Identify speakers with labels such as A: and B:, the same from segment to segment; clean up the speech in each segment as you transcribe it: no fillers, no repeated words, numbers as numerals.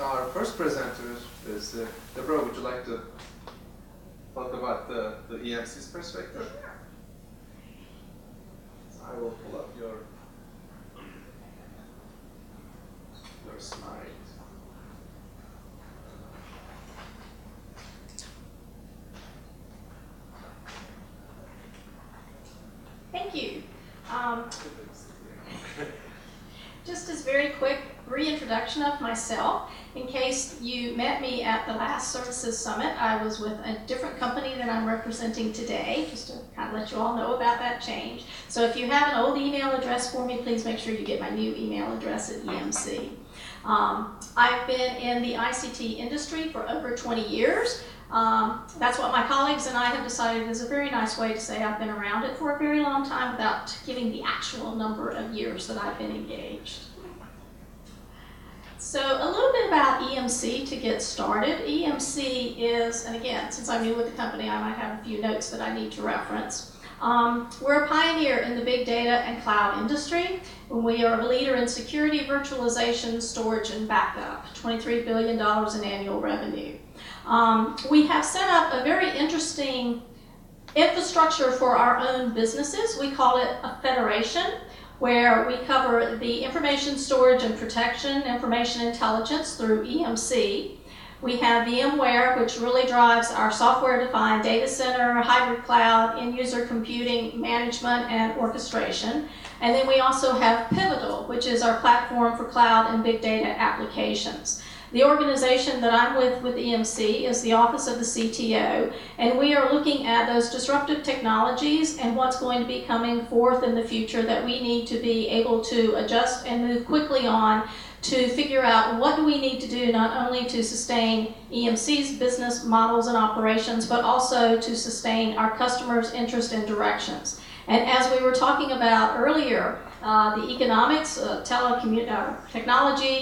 A: our first presenter is Deborah. Would you like to talk about the EMC's perspective?
B: Sure.
A: So I will pull up your slide.
B: Thank you. Just as very quick reintroduction of myself, in case you met me at the last Services Summit, I was with a different company that I'm representing today, just to kind of let you all know about that change. So if you have an old email address for me, please make sure you get my new email address at EMC. I've been in the ICT industry for over 20 years. That's what my colleagues and I have decided is a very nice way to say I've been around it for a very long time without giving the actual number of years that I've been engaged. So a little bit about EMC to get started. EMC is, and again, since I'm new with the company, I might have a few notes that I need to reference. We're a pioneer in the big data and cloud industry. We are a leader in security, virtualization, storage, and backup, $23 billion in annual revenue. We have set up a very interesting infrastructure for our own businesses. We call it a federation, where we cover the information storage and protection, information intelligence through EMC. We have VMware, which really drives our software-defined data center, hybrid cloud, end-user computing, management, and orchestration. And then we also have Pivotal, which is our platform for cloud and big data applications. The organization that I'm with EMC is the Office of the CTO, and we are looking at those disruptive technologies and what's going to be coming forth in the future that we need to be able to adjust and move quickly on to figure out what do we need to do not only to sustain EMC's business models and operations, but also to sustain our customers' interest and directions. And as we were talking about earlier, the economics, technology,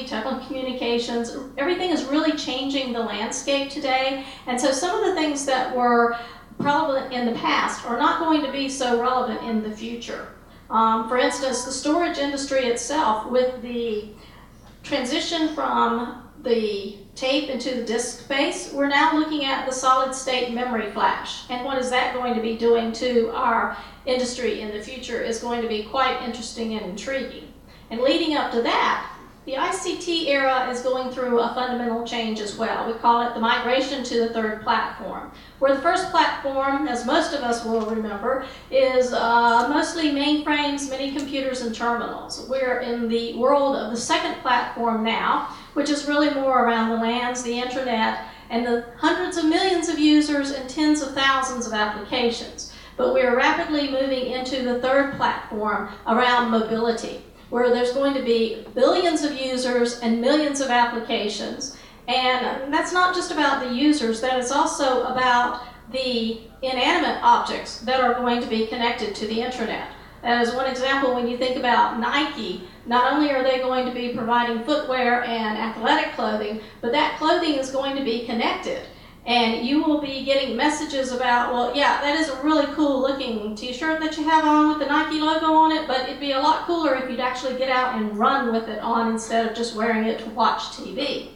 B: telecommunications, everything is really changing the landscape today. And so some of the things that were prevalent in the past are not going to be so relevant in the future. For instance, the storage industry itself, with the transition from the tape into the disk space, we're now looking at the solid state memory flash. And what is that going to be doing to our industry in the future is going to be quite interesting and intriguing. And leading up to that, the ICT era is going through a fundamental change as well. We call it the migration to the third platform, where the first platform, as most of us will remember, is mostly mainframes, mini computers, and terminals. We're in the world of the second platform now, which is really more around the LANs, the intranet, and the hundreds of millions of users and tens of thousands of applications. But we are rapidly moving into the third platform around mobility, where there's going to be billions of users and millions of applications. And that's not just about the users, that is also about the inanimate objects that are going to be connected to the intranet. As one example, when you think about Nike, not only are they going to be providing footwear and athletic clothing, but that clothing is going to be connected. And you will be getting messages about, well, yeah, that is a really cool looking t-shirt that you have on with the Nike logo on it, but it'd be a lot cooler if you'd actually get out and run with it on instead of just wearing it to watch TV.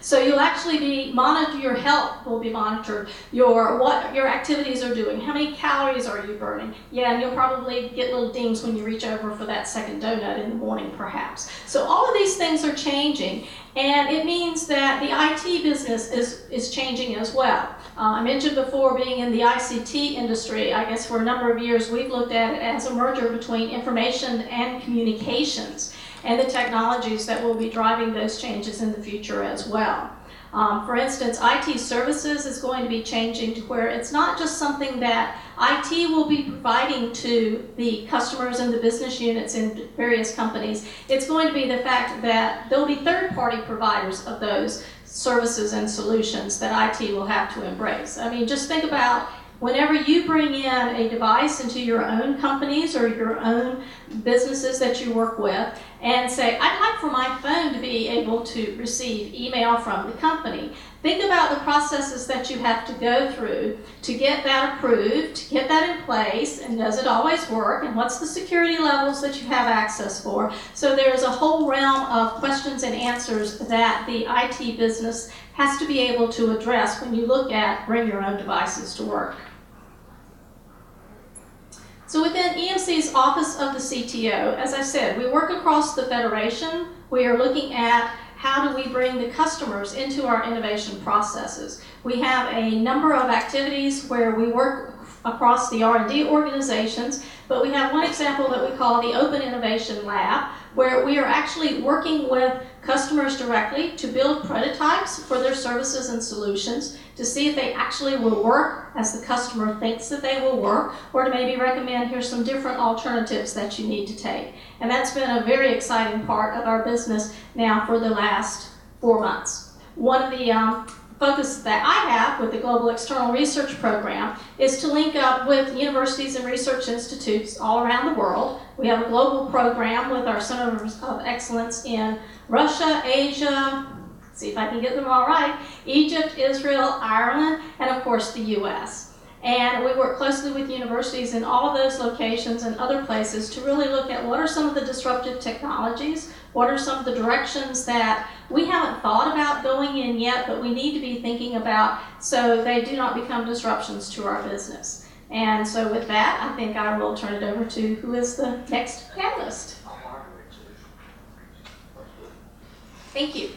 B: So you'll actually be monitored, your health will be monitored, what your activities are doing, how many calories are you burning. Yeah, and you'll probably get little dings when you reach over for that second donut in the morning perhaps. So all of these things are changing, and it means that the IT business is changing as well. I mentioned before being in the ICT industry. I guess for a number of years we've looked at it as a merger between information and communications, and the technologies that will be driving those changes in the future as well. For instance, IT services is going to be changing to where it's not just something that IT will be providing to the customers and the business units in various companies. It's going to be the fact that there'll be third-party providers of those services and solutions that IT will have to embrace. I mean, just think about whenever you bring in a device into your own companies or your own businesses that you work with and say, I'd like for my phone to be be able to receive email from the company. Think about the processes that you have to go through to get that approved, to get that in place, and does it always work, and what's the security levels that you have access for. So there's a whole realm of questions and answers that the IT business has to be able to address when you look at bring your own devices to work. So within EMC's Office of the CTO, as I said, we work across the Federation. We are looking at how do we bring the customers into our innovation processes. We have a number of activities where we work across the R&D organizations, but we have one example that we call the Open Innovation Lab, where we are actually working with customers directly to build prototypes for their services and solutions to see if they actually will work as the customer thinks that they will work, or to maybe recommend here's some different alternatives that you need to take. And that's been a very exciting part of our business now for the last 4 months. One of the focus that I have with the Global External Research Program is to link up with universities and research institutes all around the world. We have a global program with our Centers of Excellence in Russia, Asia, see if I can get them all right, Egypt, Israel, Ireland, and of course the US. And we work closely with universities in all of those locations and other places to really look at what are some of the disruptive technologies, what are some of the directions that we haven't thought about going in yet, but we need to be thinking about so they do not become disruptions to our business. And so with that, I think I will turn it over to who is the next panelist. Thank you.